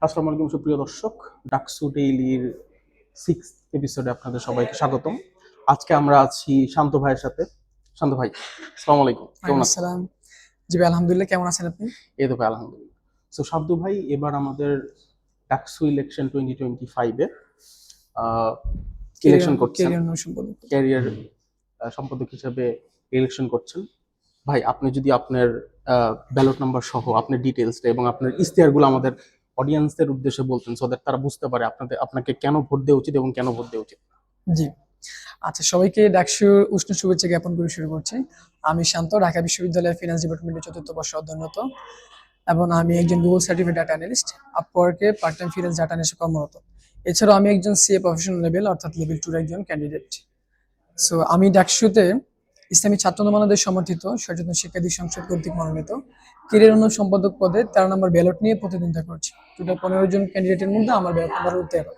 আসসালামু আলাইকুম সুপ্রিয় দর্শক, ডাকসু ডেইলির 6th এপিসোডে আপনাদের সবাইকে স্বাগতম। আজকে আমরা আছি শান্ত ভাইয়ের সাথে। শান্ত ভাই, আসসালামু আলাইকুম, কেমন আছেন? আসসালাম। জি ভাই, আলহামদুলিল্লাহ। কেমন আছেন আপনি? এই তো ভাই, আলহামদুলিল্লাহ। সো শান্ত ভাই, এবার আমাদের ডাকসু ইলেকশন 2025 এ ইলেকশন করছেন, ক্যারিয়ার সম্পর্কে। ক্যারিয়ার সম্পাদক হিসেবে ইলেকশন করছেন। ভাই, আপনি যদি আপনার ব্যালট নাম্বার সহ আপনার ডিটেলসটা এবং আপনার ইশতেহারগুলো আমাদের অডিয়েন্সদের উদ্দেশ্যে বলতেন, সো দ্যাট তারা বুঝতে পারে আপনাকে কেন ভোট দেওয়া উচিত এবং কেন ভোট দেওয়া উচিত। জি, আচ্ছা, সবাইকে ডাকসুর উষ্ণ শুভেচ্ছা জ্ঞাপন করে শুরু করছি। আমি শান্ত, ঢাকা বিশ্ববিদ্যালয়ের ফিনান্স ডিপার্টমেন্টের 4th বর্ষে অধ্যয়নরত এবং আমি একজন গুগল সার্টিফাইড ডাটা অ্যানালিস্ট, আপওয়ার্কে part time freelance data analyst কর্মরত। এছাড়াও আমি একজন সিএ প্রফেশনাল লেভেল অর্থাৎ লেভেল 2 একজন ক্যান্ডিডেট। সো আমি ডাকসুতে ইসলামী ছাত্র আন্দোলনের সমর্থিত সচেতন শিক্ষার্থী সংসদ কর্তৃক মনোনীত ক্যারিয়ার উন্নয়ন সম্পাদক পদে 13 নম্বর ব্যালট নিয়ে প্রতিদ্বন্দ্বিতা করছি। টোটাল 15 জন ক্যান্ডিডেটের মধ্যে আমার ব্যালট নাম্বার 13।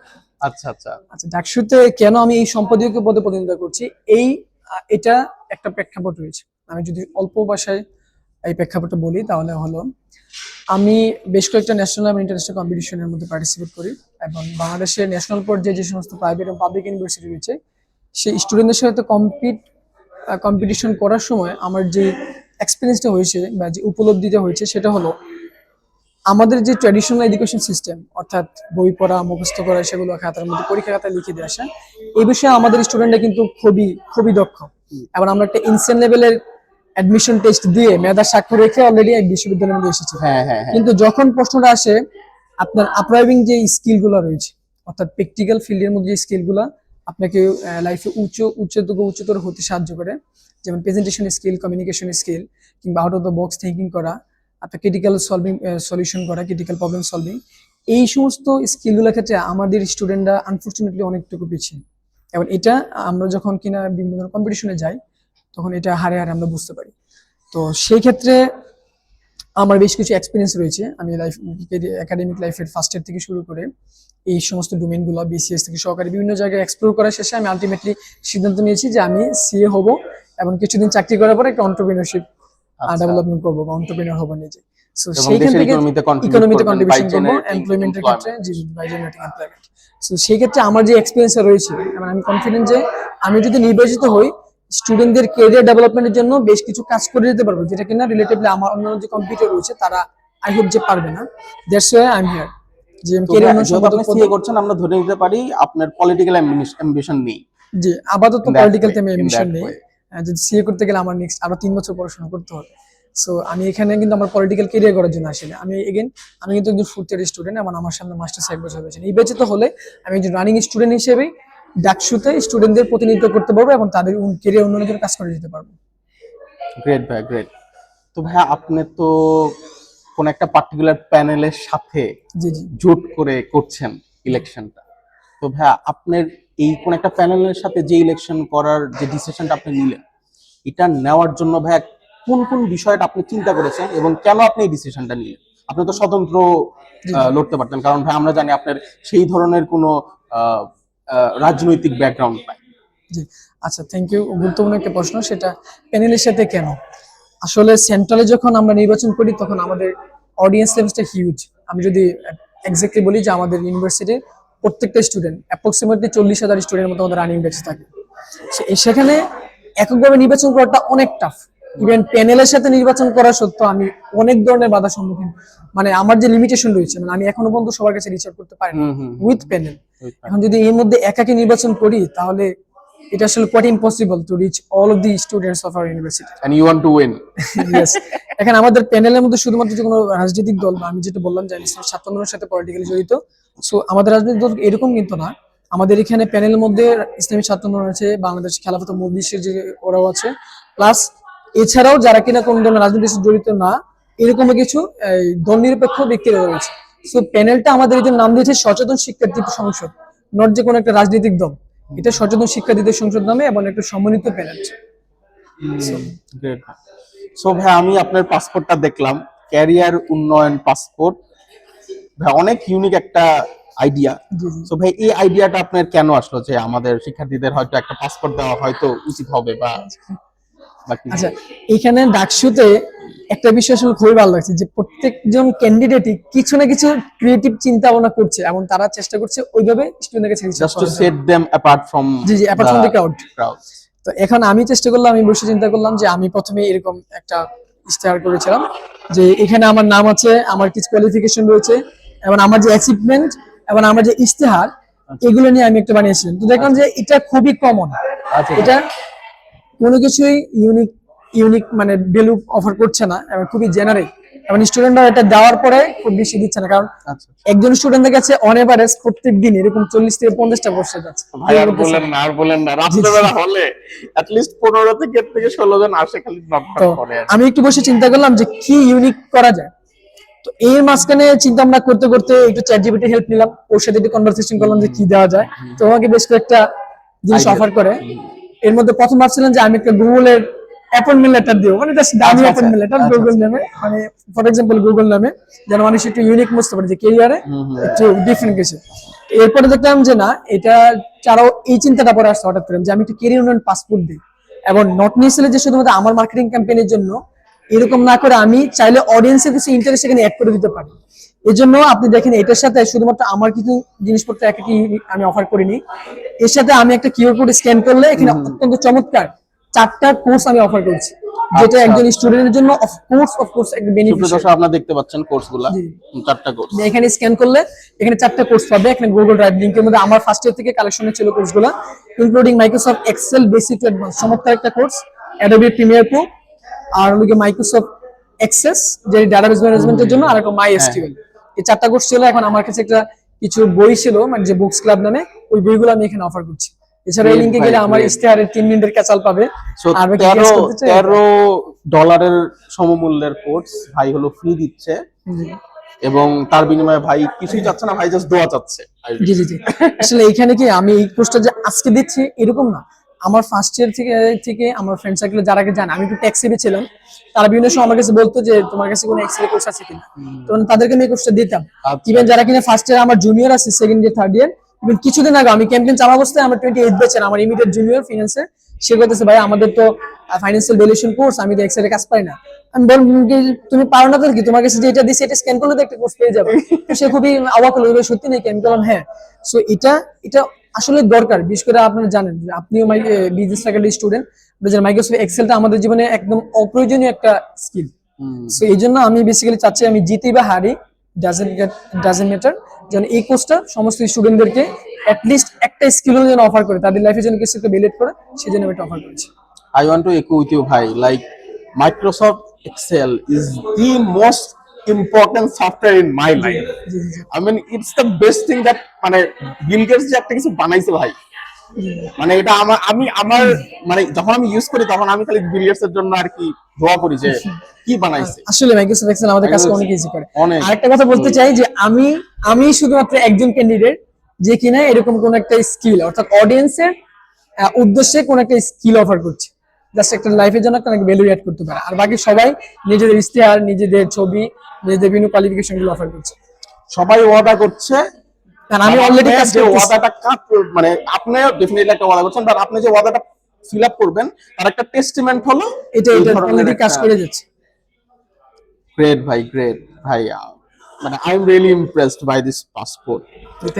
আচ্ছা আচ্ছা আচ্ছা, ডাকসুতে কেন আমি এই সম্পাদকীয় পদে প্রতিনিধিত্ব করছি, এটা একটা প্রেক্ষাপট রয়েছে। আমি যদি অল্প ভাষায় এই প্রেক্ষাপটটা বলি তাহলে হলো, আমি বেশ কয়েকটা ন্যাশনাল এবং ইন্টারন্যাশনাল কম্পিটিশনের মধ্যে পার্টিসিপেট করি এবং বাংলাদেশের ন্যাশনাল পর্যায়ে যে সমস্ত প্রাইভেট এবং পাবলিক ইউনিভার্সিটি রয়েছে সেই স্টুডেন্টদের সাথে কম্পিটিশন করার সময় আমার যে এক্সপিরিয়েন্সটা হয়েছে বা যে উপলব্ধিটা হয়েছে সেটা হলো, আমাদের যে ট্র্যাডিশনাল এডুকেশন সিস্টেম অর্থাৎ বই পড়া, মুখস্থ করা, সেগুলো খাতার মধ্যে পরীক্ষা খাতায় লিখে দিয়ে আসা, এই বিষয়ে আমাদের স্টুডেন্টরা কিন্তু খুবই খুবই দক্ষ। এবং আমরা একটা ইনসেন লেভেলের অ্যাডমিশন টেস্ট দিয়ে মেধা স্বাক্ষর রেখে অলরেডি এই বিশ্ববিদ্যালয়ের মধ্যে এসেছি। কিন্তু যখন প্রশ্নটা আসে আপনার আপরাইভিং যে স্কিলগুলো রয়েছে অর্থাৎ প্র্যাকটিক্যাল ফিল্ডের মধ্যে যে স্কিলগুলো আপনাকে লাইফে উচ্চতর হতে সাহায্য করে, যেমন প্রেজেন্টেশন স্কিল, কমিউনিকেশন স্কিল, কিংবা out of the box thinking করা, আপনার ক্রিটিক্যাল সলিউশন করা, ক্রিটিক্যাল প্রবলেম সলভিং, এই সমস্ত স্কিলগুলোর ক্ষেত্রে আমাদের স্টুডেন্টরা আনফর্চুনেটলি অনেকটুকু পিছিয়ে। এবং এটা আমরা যখন কিনা বিভিন্ন ধরনের কম্পিটিশনে যাই তখন এটা হারে হারে আমরা বুঝতে পারি। তো সেই ক্ষেত্রে আমার বেশ কিছু এক্সপিরিয়েন্স রয়েছে। আমি একাডেমিক লাইফের ফার্স্ট ইয়ার থেকে শুরু করে এই সমস্ত ডোমেইনগুলো বিসিএস থেকে সহকারে বিভিন্ন জায়গায় এক্সপ্লোর করার শেষে আমি আলটিমেটলি সিদ্ধান্ত নিয়েছি যে আমি সিএ হব এবং কিছুদিন চাকরি করার পরে একটা এন্টারপ্রেনারশিপ ডেভেলপমেন্ট করবো বা এন্টারপ্রেনার হবো নিজে। সো সেইখান থেকে ইকোনমিতে কন্ট্রিবিউশন করবো এমপ্লয়মেন্টের ক্ষেত্রে, বাই জেনারেটিং এমপ্লয়মেন্ট। সো সেই ক্ষেত্রে আমার যে এক্সপিরিয়েন্স রয়েছে এবং আমি কনফিডেন্ট যে আমি যদি নির্বাচিত হই স্টুডেন্টদের ক্যারিয়ার ডেভেলপমেন্টের জন্য বেশ কিছু কাজ করে দিতে পারবো, যেটা কিনা রিলেটিভলি আমার অন্যান্য যে কম্পিউটার রয়েছে তারা আই হোপ যে পারবে না। That's why I am here. যে ক্যারিয়ার উন্নয়ন সম্পাদক সিএ করছেন, আমরা ধরে নিতে পারি আপনার পলিটিক্যাল অ্যাম্বিশন নেই। জি, আপাতত পলিটিক্যাল তে অ্যাম্বিশন নেই। যদি সিএ করতে গেলে আমার নেক্সট আরো 3 বছর পড়াশোনা করতে হবে। সো আমি এখানে কিন্তু আমার পলিটিক্যাল ক্যারিয়ার করার জন্য আসিনি। আমি কিন্তু একজন ফোর্থ ইয়ার স্টুডেন্ট এবং আমার সামনে মাস্টার্স 1 বছর হয়েছে। নির্বাচিত হলে আমি একজন রানিং স্টুডেন্ট হিসেবে ডাকসুতে স্টুডেন্টদের প্রতিনিধিত্ব করতে পারবো এবং তাদের ক্যারিয়ার উন্নয়নের জন্য কাজ করে দিতে পারবো। গ্রেট ভাই, গ্রেট। তো ভাইয়া, আপনি তো কোন একটা পার্টিকুলার প্যানেলের সাথে জোট করে করছেন ইলেকশনটা। তো ভাইয়া, আপনার এই কোন একটা প্যানেলের সাথে যে ইলেকশন করার যে ডিসিশনটা আপনি নিলেন, এটা নেওয়ার জন্য ভাইয়া কোন কোন বিষয়টা আপনি চিন্তা করেছেন এবং কেন আপনি এই ডিসিশনটা নিলেন? আপনি তো স্বতন্ত্র লড়তে পারতেন, কারণ ভাই আমরা জানি আপনার সেই ধরনের কোনো রাজনৈতিক ব্যাকগ্রাউন্ড নাই। জি, আচ্ছা, থ্যাংক ইউ। গুরুত্বপূর্ণ একটা প্রশ্ন, সেটা প্যানেলের সাথে কেন। আসলে সেন্ট্রালে যখন আমরা নির্বাচন করি তখন আমাদের অডিয়েন্স লেভেলটা হিউজ। আমি যদি এক্স্যাক্টলি বলি যে আমাদের ইউনিভার্সিটির প্রত্যেকটা স্টুডেন্ট অ্যাপ্রক্সিমেটলি 40,000 স্টুডেন্টের মতো আমাদের রানিং ব্যাচ থাকে। সেখানে এককভাবে নির্বাচন করাটা অনেক টাফ। ইভেন প্যানেলের সাথে নির্বাচন করা সত্ত্বেও আমি অনেক ধরনের বাধার সম্মুখীন, মানে আমার যে লিমিটেশন রয়েছে, মানে আমি এখনো পর্যন্ত সবার কাছে রিচ আউট করতে পারি না উইথ প্যানেল। এখন যদি এর মধ্যে একাকে নির্বাচন করি তাহলে এটা আসলে quite impossible to reach all of the students of our university. And you want to win. Yes. এখন আমাদের প্যানেলের মধ্যে শুধুমাত্র যে কোনো রাজনৈতিক দল, বা আমি যেটা বললাম যে ছাত্র আন্দোলনের সাথে পলিটিক্যালি জড়িত, সো আমাদের রাজনৈতিক দল এরকম কিন্তু না। আমাদের এখানে প্যানেলের মধ্যে ইসলামী ছাত্র আন্দোলন আছে, বাংলাদেশ খেলাফত মজলিসের যে ওরাও আছে, প্লাস এছাড়াও যারা কিনা কোন ধরনের রাজনীতির সাথে জড়িত না এরকম কিছু দল নিরপেক্ষ ব্যক্তিরা রয়েছে। সো প্যানেলটা আমাদের এই নাম দিয়েছে সচেতন শিক্ষার্থী সংসদ, নট যে কোনো একটা রাজনৈতিক দল। এটা সচেতন শিক্ষার্থীদের সংসদ নামে এবং একটা সমন্বিত প্যানেল। সো ভাই, আমি আপনার পাসপোর্টটা দেখলাম, ক্যারিয়ার উন্নয়ন পাসপোর্ট। ভাই, অনেক ইউনিক একটা আইডিয়া। সো ভাই, এই আইডিয়াটা আপনার কেন আসলো যে আমাদের শিক্ষার্থীদের হয়তো একটা পাসপোর্ট দেওয়া হয়তো উচিত হবে বা আচ্ছা, এখানে ডাকসুতে একটা বিষয় আসলে খুবই ভালো লাগছে যে প্রত্যেকজন ক্যান্ডিডেটই কিছু না কিছু ক্রিয়েটিভ চিন্তা ভাবনা করছে এবং তারা চেষ্টা করছে ওইভাবে স্টুডেন্টের কাছে just to set them apart from জি জি অ্যাপার্ট ফ্রম দ্য ক্রাউড। তো এখন আমি চেষ্টা করলাম, আমি বসে চিন্তা করলাম যে আমি প্রথমে এরকম একটা ইশতেহার করেছিলাম যে এখানে আমার নাম আছে, আমার কিছু কোয়ালিফিকেশন রয়েছে এবং আমার যে অ্যাচিভমেন্ট এবং আমার যে ইশতেহার এগুলো নিয়ে আমি একটা বানিয়েছিলাম। তো দেখলাম যে এটা খুবই কমন, এটা কোনো কিছুই ইউনিক মানে ভ্যালু অফার করছে না এবং খুবই জেনারেল, এবং স্টুডেন্টরা এটা দেওয়ার পরে খুব বেশি দিচ্ছে না, কারণ একজন স্টুডেন্টের কাছে অন এভারেজ প্রত্যেক দিন এরকম 40 থেকে 50টা কোর্স যাচ্ছে। ভাই আর বলেন না রাত্রেবেলা হলে at least 15 থেকে 16 জন আসে খালি নক করে। আমি একটু বসে চিন্তা করলাম যে কি ইউনিক করা যায়। তো এর মাঝখানে চিন্তা ভাবনা করতে করতে একটু চ্যাট জিপিটি হেল্প নিলাম, ওর সাথে একটু কনভারসেশন করলাম যে কি দেওয়া যায়। তো আমাকে বেশ কয়েকটা জিনিস অফার করে। এর মধ্যে প্রথম ভাবছিলাম যে আমি একটা গুগলের অ্যাপয়েন্টমেন্ট লেটার দিও, মানে জাস্ট দামি অ্যাপয়েন্টমেন্ট লেটার গুগল নামে, মানে ফর এক্সাম্পল গুগল নামে, যেন মানুষ একটু ইউনিক বুঝতে পারে যে ক্যারিয়ারে একটু ডিফারেন্ট কিছু। এরপরে দেখলাম যে না, এটা ছাড়াও এই চিন্তাটা পরে আসছে হঠাৎ করে যে আমি একটু ক্যারিয়ার উন্নয়ন পাসপোর্ট দিই, এবং নট নিয়েছিল যে শুধুমাত্র আমার মার্কেটিং ক্যাম্পেইনের জন্য, এরকম না করে আমি চাইলে অডিয়েন্সের কিছু ইন্টারেস্ট এখানে অ্যাড করে দিতে পারি। এই জন্য আপনি দেখেন এটার সাথে শুধুমাত্র আমার কিছু জিনিসপত্র একই আমি অফার করিনি, এর সাথে আমি একটা কিউআর কোড স্ক্যান করলে এখানে অত্যন্ত চমৎকার 4টা কোর্স আমি অফার করছি, যেটা একজন স্টুডেন্টের জন্য অফকোর্স একটা বেনিফিট। আপনারা দেখতে পাচ্ছেন কোর্সগুলো, 4টা কোর্স এখানে স্ক্যান করলে এখানে 4টা কোর্স পাবে। এখানে গুগল ড্রাইভ লিংকের মধ্যে আমার ফার্স্ট ইয়ার থেকে কালেকশনে ছিল কোর্সগুলো, including Microsoft Excel basic to advance, চমৎকার একটা কোর্স, অ্যাডোবি প্রিমিয়ার প্রো, আর হলো মাইক্রোসফট এক্সেস যে ডাটাবেস ম্যানেজমেন্টের জন্য, আর একটা মাই এসকিউএল। এই 4টা কোর্স ছিল। এখন আমার কাছে একটা কিছু বই ছিল, মানে যে বুকস ক্লাব নামে, ওই বইগুলো আমি এখানে অফার করছি। এছাড়া এই লিংকে গেলে আমার ইশতেহারের 3 মিনিটের ক্যাচাল পাবে। আর $13 সমমূল্যের কোর্স ভাই হলো ফ্রি দিচ্ছে, এবং তার বিনিময়ে ভাই কিছুই চাচ্ছে না, ভাই জাস্ট দোয়া চাচ্ছে। জি জি জি, আসলে এইখানে কি আমি এই কোর্সটা যে আজকে দিচ্ছি এরকম না, আমার ফার্স্ট ইয়ার থেকে আমার ফ্রেন্ড সার্কেলে যারা জানে আমি একটু ট্যাক্সিবি ছিলাম, তারা বিভিন্ন সময় আমার কাছে বলতো যে তোমার কাছে কোনো এক্সেল কোর্স আছে কিনা, তো তাদেরকে আমি এই কোর্সটা দিতাম। ইভেন যারা কিনা ফার্স্ট ইয়ার আমার জুনিয়র আছে, second year third year, even কিছুদিন আগে আমি ক্যাম্পেইন চালা অবস্থায় আমার 28 ব্যাচের আমার ইমিডিয়েট জুনিয়র ফিনান্সে সে বলতেছে ভাই আমাদের তো ফাইন্যান্সিয়াল ভ্যালুয়েশন কোর্স, আমি তো এক্সেল এর কাজ পাই না। আমি বললাম তুমি পারো না তো কি, তোমার কাছে যেটা দিছি এটা স্ক্যান করলে তো একটা কোর্স পেয়ে যাবে। সে খুবই অবাক হলো, সত্যি নাকি? আমি বললাম হ্যাঁ। সো এটা আসলে দরকার, বিশেষ করে আপনারা জানেন যে আপনিও বিজনেস ফ্যাকাল্টি স্টুডেন্ট, মাইক্রোসফট এক্সেলটা আমাদের জীবনে একদম অপ্রয়োজনীয় একটা স্কিল। সো এই জন্য আমি বেসিক্যালি চাচ্ছি আমি জিতি বা হারি ডাজন্ট ম্যাটার, যেন এই কোর্সটা সমস্ত স্টুডেন্টদেরকে অ্যাটলিস্ট একটা স্কিল যেন অফার করে, তাদের লাইফে যেন কিছু একটা বেলেট করে, সেজন্য আমি এটা অফার করেছি। I want to echo with you bhai, like Microsoft Excel is the most important software in my life. I mean it's the best thing that মানে বিল গেটস যে একটা কিছু বানাইছে ভাই, মানে এটা আমার মানে যখন আমি ইউজ করি তখন আমি খালি বিল গেটস এর জন্য আর কি দোয়া করি যে কি বানাইছে। আসলে মাইক্রোসফট এক্সেল আমাদের কাছে অনেক ইজি করে। আরেকটা কথা বলতে চাই যে আমি শুধুমাত্র একজন ক্যান্ডিডেট যে কিনা এরকম কোন একটা স্কিল, অর্থাৎ অডিয়েন্সের উদ্দেশ্যে কোন একটা স্কিল অফার করছে, জাস্ট একটা লাইফের জন্য একটা ভ্যালু অ্যাড করতে পারে, আর বাকি সবাই নিজেদের ইশতেহার, নিজেদের ছবি, নিজেদের বিভিন্ন কোয়ালিফিকেশন গুলো অফার করছে। সবাই ওয়াদা করছে, কারণ আমি অলরেডি কাজ যে ওয়াদাটা মানে আপনি ডেফিনেটলি একটা ওয়াদা করছেন, বাট আপনি যে ওয়াদাটা ফিল আপ করবেন তার একটা টেস্টিমেন্ট হলো এটা অলরেডি কাজ করে যাচ্ছে। গ্রেট ভাই, গ্রেট ভাই, মানে I am really impressed by this passport.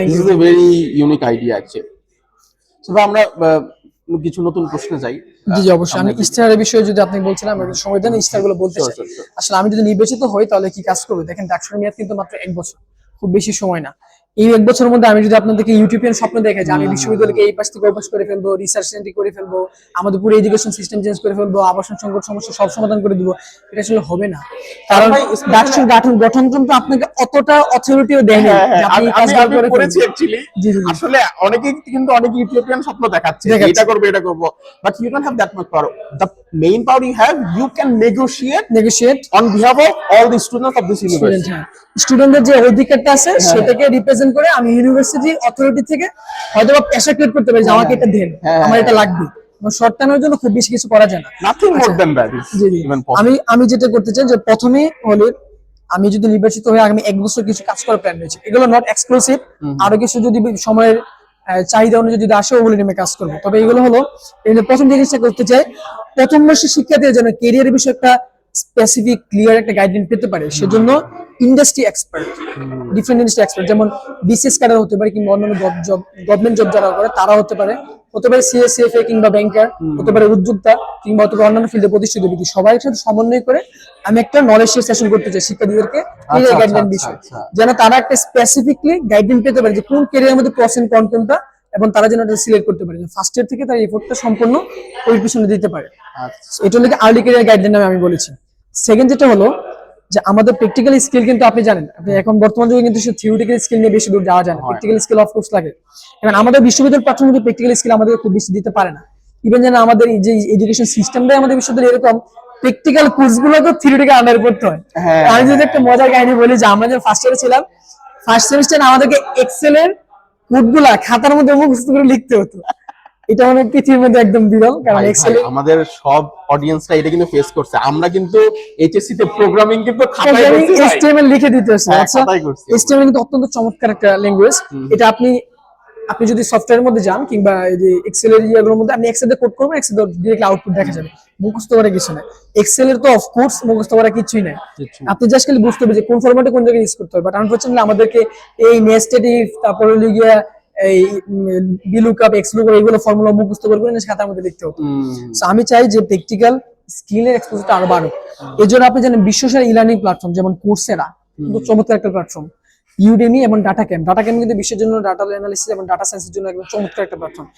This is a very unique idea actually. So আমরা কিছু নতুন প্রশ্নে যাই। জি অবশ্যই। আমি ইশতেহারের বিষয়ে যদি আপনি বলছিলেন, আমি সময় দেন ইশতেহারগুলো বলতে চাই। আসলে আমি যদি নির্বাচিত হই তাহলে কি কাজ করব? দেখেন ডাকসুর মেয়াদ কিন্তু মাত্র 1 বছর, খুব বেশি সময় না। এই 1 বছরের মধ্যে আমি যদি আপনাদেরকে ইউটিউবিয়ান স্বপ্ন দেখাই যে আমি বিশ্ববিদ্যালয়কে এই পাশ থেকে ওই পাশ করে ফেলবো, রিসার্চ সেন্টার করে ফেলবো, আমাদের পুরো এডুকেশন সিস্টেম চেঞ্জ করে ফেলবো, আবাসন সংকট সমস্যা সব সমাধান করে দিব, এটা আসলে হবে না। কারণ ডাকসুর গঠনতন্ত্র আপনাকে অতটা অথরিটিও দেয় না যে আপনি কাজ করেছি অ্যাকচুয়ালি। আসলে অনেকেই কিন্তু অনেক ইউটিউবিয়ান স্বপ্ন দেখাচ্ছে এটা করব এটা করব, but you don't have that much power. The main power you have, you can negotiate on behalf of all the students of this university. স্টুডেন্টদের যে অধিকারটা আছে সেটাকে রিপ্রেজেন্ট করে আমি ইউনিভার্সিটি অথরিটি থেকে হয়তো প্রেসার ক্রিয়েট করতে পারি যে আমাকে এটা দেন, আমার এটা লাগবে। শর্ট টার্মের জন্য খুব বেশি কিছু করা যায় না। Nothing more than that is even possible. আমি যেটা করতে চাই যে প্রথমে হলে আমি যদি নির্বাচিত হয়ে আগামী 1 বছর কিছু কাজ করার প্ল্যান রয়েছে, এগুলো নট এক্সক্লুসিভ, আরো কিছু যদি সময়ের চাহিদা অনুযায়ী যদি আসে ওগুলো নিয়ে কাজ করবো। তবে এগুলো হলো প্রথম জিনিসটা করতে চাই, প্রথম বর্ষের শিক্ষার্থীদের জন্য ক্যারিয়ারের বিষয়ে একটা স্পেসিফিক ক্লিয়ার একটা গাইডলাইন পেতে পারে, সেজন্য industry expert, different industry expert, যেমন বিসিএস ক্যাডার হতে পারে, কিংবা অন্যান্য গভর্নমেন্ট জব যারা করে তারা হতে পারে, হতে পারে সিএসএফএ কিংবা ব্যাংকার, হতে পারে উদ্যোক্তা, কিংবা হতে পারে অন্যান্য ফিল্ডে প্রতিষ্ঠিত ব্যক্তি, সবাই সাথে সমন্বয় করে আমি একটা নলেজ শেয়ার সেশন করতে চাই শিক্ষার্থীদেরকে এই গাইডলাইন বিষয়, যেন তারা একটা স্পেসিফিকলি গাইডলাইন পেতে পারে যে কোন ক্যারিয়ারের মধ্যে প্রস এন্ড কন কোনটা, এবং তারা যেন এটা সিলেক্ট করতে পারে, ফার্স্ট ইয়ার থেকে তার এফোর্টটা সম্পূর্ণ ওই পিছনে দিতে পারে। এটা হলো আর্লি ক্যারিয়ার গাইডলাইন আমি বলেছি। সেকেন্ড যেটা হলো যে আমাদের প্র্যাকটিক্যাল স্কিল, কিন্তু আপনি জানেন আপনি এখন বর্তমান যুগে কিন্তু থিওরিটিক্যাল স্কিল নিয়ে বেশি দূর যাওয়া যায় না, প্র্যাকটিক্যাল স্কিল অফকোর্স লাগে। এবং আমাদের বিশ্ববিদ্যালয় প্ল্যাটফর্মে কিন্তু প্র্যাকটিক্যাল স্কিল আমাদের খুব বেশি দিতে পারে না। ইভেন যেন আমাদের এই যে এডুকেশন সিস্টেমটাই আমাদের বিশ্ববিদ্যালয় এরকম, প্র্যাকটিক্যাল কোর্সগুলো তো থিওরিটিক্যাল আন্ডারে পড়তে হয়। আমি যদি একটা মজার কাহিনী বলি যে আমরা যখন ফার্স্ট ইয়ারে ছিলাম, ফার্স্ট সেমিস্টারে আমাদেরকে এক্সেলের কোডগুলা খাতার মধ্যে মুখস্থ করে লিখতে হতো। এটা মানে পৃথিবীর মধ্যে একদম বিরল, কারণ এক্সেল আমাদের সব অডিয়েন্সরা এটা কিন্তু ফেস করছে। আমরা কিন্তু এইচএসসি তে প্রোগ্রামিং কিন্তু খাতায় করছি, HTML লিখে দিতে হচ্ছে। আচ্ছা, HTML কিন্তু অত্যন্ত চমৎকার একটা ল্যাঙ্গুয়েজ। এটা আপনি যদি সফটওয়্যারের মধ্যে যান কিংবা এই যে এক্সেল এর ইয়াগুলোর মধ্যে আপনি এক্সেল এ কোড করবেন, এক্সেল এর ডিরেক্টলি আউটপুট দেখা যাবে, মুখস্থ করা কিছু না। এক্সেল এর তো অফকোর্স মুখস্থ করা কিছুই নাই, আপনি জাস্ট খালি বুঝতে হবে যে কোন ফরম্যাটে কোন জায়গায় ইউজ করতে হবে। বাট আনফরচুনেটলি আমাদেরকে এই নেস্টেড ইফ, তারপরে লিগিয়া এই ভিলুকআপ, এক্সলুকআপ এগুলো ফর্মুলা মুখস্থ করে খাতার মধ্যে লিখতে হতো। সো আমি চাই যে প্র্যাকটিক্যাল স্কিলের এক্সপোজারটা আরো বাড়ুক। এর জন্য আপনি জানেন বিশ্বসেরা ই-লার্নিং প্ল্যাটফর্ম যেমন কোর্সেরা কিন্তু চমৎকার একটা প্ল্যাটফর্ম, ইউডেমি এবং ডাটা ক্যাম্প কিন্তু বিশ্বের জন্য ডাটা অ্যানালিসিস এবং ডাটা সায়েন্সের জন্য একদম চমৎকার একটা প্ল্যাটফর্ম।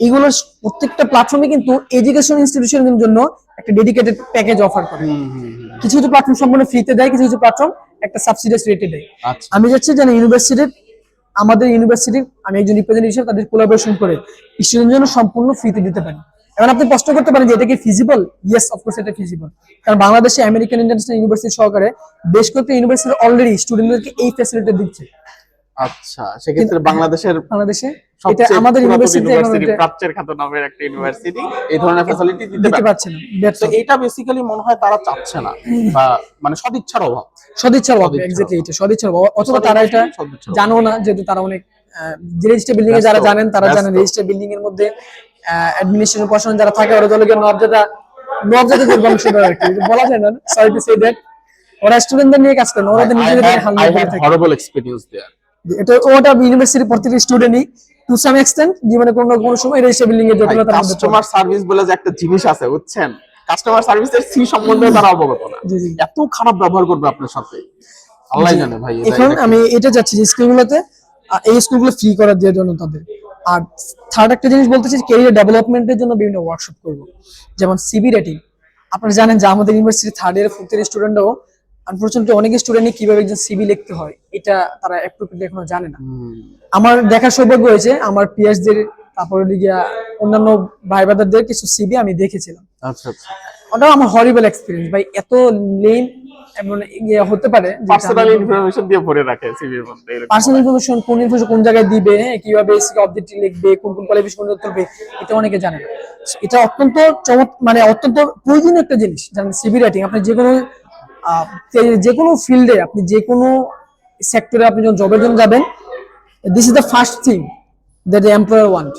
এগুলোর প্রত্যেকটা প্ল্যাটফর্মে কিন্তু এডুকেশন ইনস্টিটিউশনের জন্য একটা ডেডিকেটেড প্যাকেজ অফার করে। কিছু কিছু প্ল্যাটফর্ম সম্পূর্ণ ফ্রিতে দেয়, কিছু কিছু প্ল্যাটফর্ম একটা সাবসিডাইজ রেটে দেয়। আমি চাচ্ছি যেন আমাদের ইউনিভার্সিটির আমি একজন রিপ্রেজেন্টেটিভ হিসেবে তাদের কোলাবোরেশন করে স্টুডেন্টের জন্য সম্পূর্ণ ফ্রিতে দিতে পারি। এখন আপনি প্রশ্ন করতে পারেন যে এটা কি ফিজিবল? ইয়েস, অফকোর্স এটা ফিজিবল, কারণ বাংলাদেশে আমেরিকান ইন্টারন্যাশনাল ইউনিভার্সিটি সহকারে বেশ কয়েকটা ইউনিভার্সিটি অলরেডি স্টুডেন্টদেরকে এই ফ্যাসিলিটি দিচ্ছে। আচ্ছা, সেক্ষেত্রে বাংলাদেশে এটা আমাদের ইউনিভার্সিটি প্রাচ্যের খ্যাত নামের একটা ইউনিভার্সিটি এই ধরনের ফ্যাসিলিটি দিতে পারছে না। তো এটা বেসিক্যালি মনে হয় তারা চাচ্ছে না, বা মানে সদিচ্ছার অভাব। এক্স্যাক্টলি এটা সদিচ্ছার অভাব, অথবা তারা এটা জানো না, যেহেতু তারা অনেক রেজিস্টার বিল্ডিং এ যারা জানেন তারা জানেন রেজিস্টার বিল্ডিং এর মধ্যে অ্যাডমিনিস্ট্রেশন পড়াশোনা যারা থাকে ওরা দলকে নবজাদা বংশধর আর কি বলা যায় না, সরি টু সে দ্যাট, ওরা স্টুডেন্টদের নিয়ে কাজ করে, ওরা নিজেদের হামলা করে থাকে। হরিবল এক্সপেরিয়েন্স দেয়ার। এটা ওটা ইউনিভার্সিটির প্রত্যেকটা স্টুডেন্টই টু সাম এক্সটেন্ট জীবনে কোনো না কোনো সময় রেজিস্টার বিল্ডিং এর জটিলতা কাস্টমার সার্ভিস বলে যে একটা জিনিস আছে বুঝছেন, কাস্টমার সার্ভিসের সি সম্বন্ধে তারা অবগত না, এত খারাপ ব্যবহার করবে আপনার সাথে আল্লাহ জানে ভাই। এখন আমি এটা যাচ্ছি যে স্কুলগুলোতে এই স্কুলগুলো ফ্রি করা দেওয়ার জন্য তাদের। আর থার্ড একটা জিনিস বলতে চাই, ক্যারিয়ার ডেভেলপমেন্টের জন্য বিভিন্ন ওয়ার্কশপ করব, যেমন সিবি রেটিং। আপনারা জানেন যে আমাদের university third year fourth year স্টুডেন্টরাও আনফরচুনেটলি অনেক স্টুডেন্টই কিভাবে একজন সিবি লিখতে হয় এটা তারা অ্যাপ্রোপ্রিয়েটলি এখনো জানে না। আমার দেখার সৌভাগ্য হয়েছে, আমার পিএইচডির তারপরে লিগিয়া অন্যান্য ভাই ব্রাদারদের কিছু সিবি আমি দেখেছিলাম। আচ্ছা আচ্ছা, ওটা আমার হরিবল এক্সপেরিয়েন্স ভাই, এত লেম এমন হতে পারে পার্সোনাল ইনফরমেশন দিয়ে ভরে রাখে সিভির মধ্যে, পার্সোনাল ইনফরমেশন কোন ইনফরমেশন কোন জায়গায় দিবে, কিভাবে এসি অবজেক্টিভ লিখবে, কোন কোন কোয়ালিফিকেশন করবে, এটা অনেকে জানে না। এটা অত্যন্ত মানে অত্যন্ত প্রয়োজনীয় একটা জিনিস জানেন সিভি রাইটিং। আপনি যে কোনো ফিল্ডে, আপনি যে কোনো সেক্টরে আপনি যখন জবের জন্য যাবেন, this is the first thing that the employer want.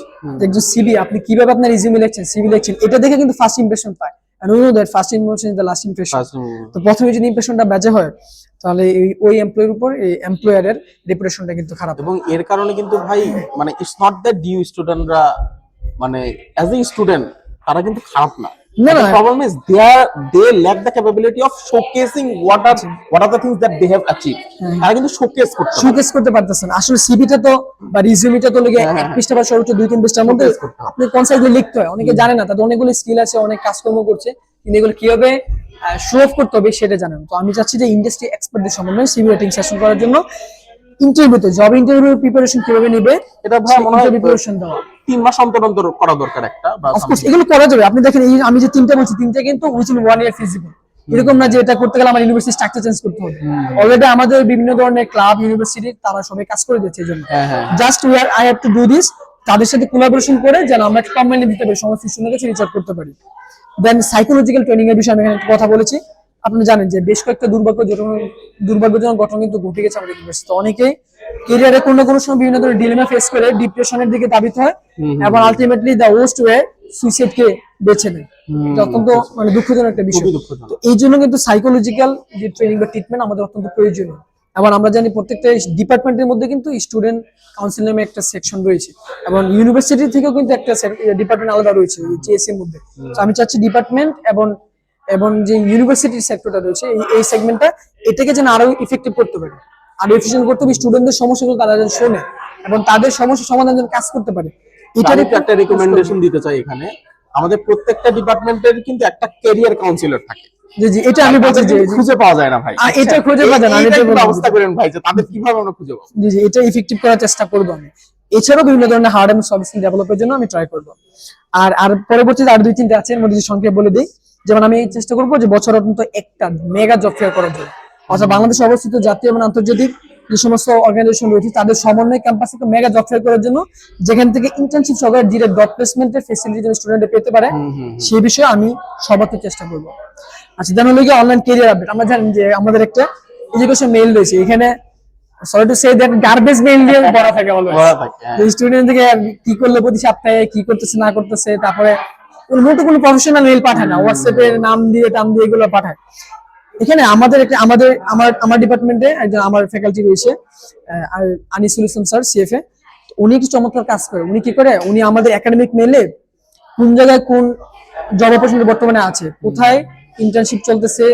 একজন সিভি আপনি কিভাবে আপনার রিজিউমে লিখছেন, সিভি লিখছেন, এটা দেখে কিন্তু ফার্স্ট ইমপ্রেশন পায়। And we know that first impression is the last impression. তো প্রথমে যদি ইমপ্রেশনটা বাজে হয় তাহলে ওই এমপ্লয়ের উপর এই এমপ্লয়ারের রেপুটেশনটা কিন্তু খারাপ। এবং এর কারণে কিন্তু ভাই মানে ইটস নট দ্যাট ডিউ স্টুডেন্টরা মানে অ্যাজ এ স্টুডেন্ট তারা কিন্তু খারাপ না। No, problem is they lack the capability of showcasing what are the things that they have achieved. তারা কিন্তু শোকেস করতে পারতেছে না। আসলে সিভিটা তো বা রিজিউমিটা তো লাগে এক পৃষ্ঠা বা সর্বোচ্চ 2-3 পৃষ্ঠার মধ্যে আপনি কনসাইজলি লিখতে হয়। অনেকে জানে না, তাদের অনেকগুলো স্কিল আছে, অনেক কাজকর্ম করছে, কিন্তু এগুলো কিভাবে শো অফ করতে হবে সেটা জানেন। তো আমি চাচ্ছি যে ইন্ডাস্ট্রি এক্সপার্টদের সমন্বয়ে সিভি রাইটিং সেশন করার জন্য ইন্টারভিউতে জব ইন্টারভিউ প্রিপারেশন কিভাবে নেবে এটা ভাই মনে হয় প্রিপারেশন দেওয়া 3 মাস অন্তর করা দরকার একটা, বা অফকোর্স এগুলো করা যাবে। আপনি দেখেন এই আমি যে তিনটা বলছি, তিনটা কিন্তু উইথিন 1 ইয়ার ফিজিবল। এরকম না যে এটা করতে গেলে আমার ইউনিভার্সিটি স্ট্রাকচার চেঞ্জ করতে হবে। অলরেডি আমাদের বিভিন্ন ধরনের ক্লাব ইউনিভার্সিটি তারা সবাই কাজ করে দিচ্ছে এই জন্য। Just I have to do this, তাদের সাথে কোলাবোরেশন করে যেন আমরা একটা কম্বাইন্ড দিতে পারি, সমস্ত স্টুডেন্টকে রিচ আউট করতে পারি। দেন সাইকোলজিক্যাল ট্রেনিং এর বিষয়ে আমি এখানে কথা বলেছি। আপনি জানেন যে বেশ কয়েকটা দুর্ভাগ্যজনক ঘটনা কিন্তু ঘটে গেছে আমাদের ইউনিভার্সিটিতে। অনেকেই ক্যারিয়ারে কোনো না কোনো সময় বিভিন্ন ধরনের ডিলেমা ফেস করে ডিপ্রেশনের দিকে ধাবিত হয় এবং আলটিমেটলি দ্য ওয়ার্স্ট ওয়ে সুইসাইডকে বেছে নেয়। এটা অত্যন্ত মানে দুঃখজনক একটা বিষয়। খুবই দুঃখজনক। তো এই জন্য কিন্তু সাইকোলজিক্যাল যে ট্রেনিং বা ট্রিটমেন্ট আমাদের অত্যন্ত প্রয়োজনীয়। এবং আমরা জানি প্রত্যেকটা ডিপার্টমেন্টের মধ্যে কিন্তু স্টুডেন্ট কাউন্সিল নামে একটা সেকশন রয়েছে, এবং ইউনিভার্সিটি থেকেও কিন্তু একটা ডিপার্টমেন্ট আলাদা রয়েছে জিএসসি এর মধ্যে। তো আমি চাচ্ছি ডিপার্টমেন্ট এবং এবং যে ইউনিভার্সিটির সেক্টরটা রয়েছে এই সেগমেন্টটা এটাকে যেন আরো ইফেক্টিভ করতে পারে, আরো এফিশিয়েন্ট করতে হবে, স্টুডেন্টদের সমস্যাগুলো তারা যেন শোনে এবং তাদের সমস্যা সমাধান যেন কাজ করতে পারে। এটারই একটা রিকমেন্ডেশন দিতে চাই এখানে, আমাদের প্রত্যেকটা ডিপার্টমেন্টের কিন্তু একটা ক্যারিয়ার কাউন্সিলর থাকে। জি জি, এটা আমি বলছি যে খুঁজে পাওয়া যায় না ভাই, এটা খুঁজে পাওয়া যায় না, আমি এটা বলবো। ব্যবস্থা করেন ভাই যে তাদের কিভাবে আমরা খুঁজে পাবো। জি জি, এটা ইফেক্টিভ করার চেষ্টা করবো আমি। এছাড়াও বিভিন্ন ধরনের হার্ড এন্ড সফট স্কিল ডেভেলপের জন্য আমি ট্রাই করবো। আর পরবর্তীতে আর 2-3টা আছে, এর মধ্যে সংখ্যা বলে দিই। যেমন আমি চেষ্টা করবো যে বছর অন্তত একটা মেগা জব ফেয়ার করার জন্য, অর্থাৎ বাংলাদেশে অবস্থিত জাতীয় এবং আন্তর্জাতিক যে সমস্ত অর্গানাইজেশন রয়েছে তাদের সমন্বয়ে ক্যাম্পাসে মেগা জব ফেয়ার করার জন্য, যেখান থেকে ইন্টার্নশিপ সহ ডিরেক্ট জব প্লেসমেন্টের ফ্যাসিলিটি যেন স্টুডেন্টরা পেতে পারে, সেই বিষয়ে আমি সর্বাত্মক চেষ্টা করবো। আচ্ছা, দেন হলো গিয়ে অনলাইন ক্যারিয়ার আপডেট। আমরা জানি যে আমাদের একটা এডুকেশন মেইল রয়েছে, এখানে sorry to say that garbage mail দিয়ে ভরা থাকে অলওয়েজ। স্টুডেন্ট থেকে কি করলে প্রতি সপ্তাহে কি করতেছে না করতেছে, তারপরে কোনো প্রফেশনাল মেইল পাঠায় না, হোয়াটসঅ্যাপের নাম দিয়ে টাম দিয়ে এগুলো পাঠায়। এখানে আমাদের একটা আমার ডিপার্টমেন্টে একজন আমার ফ্যাকাল্টি রয়েছে, আর আনিসুল ইসলাম স্যার সিএফএ। উনি একটু চমৎকার কাজ করে। উনি কি করে, উনি আমাদের একাডেমিক মেইলে কোন জায়গায় কোন জব অপরচুনিটি বর্তমানে আছে, কোথায় ইন্টার্নশিপ চলতেছে,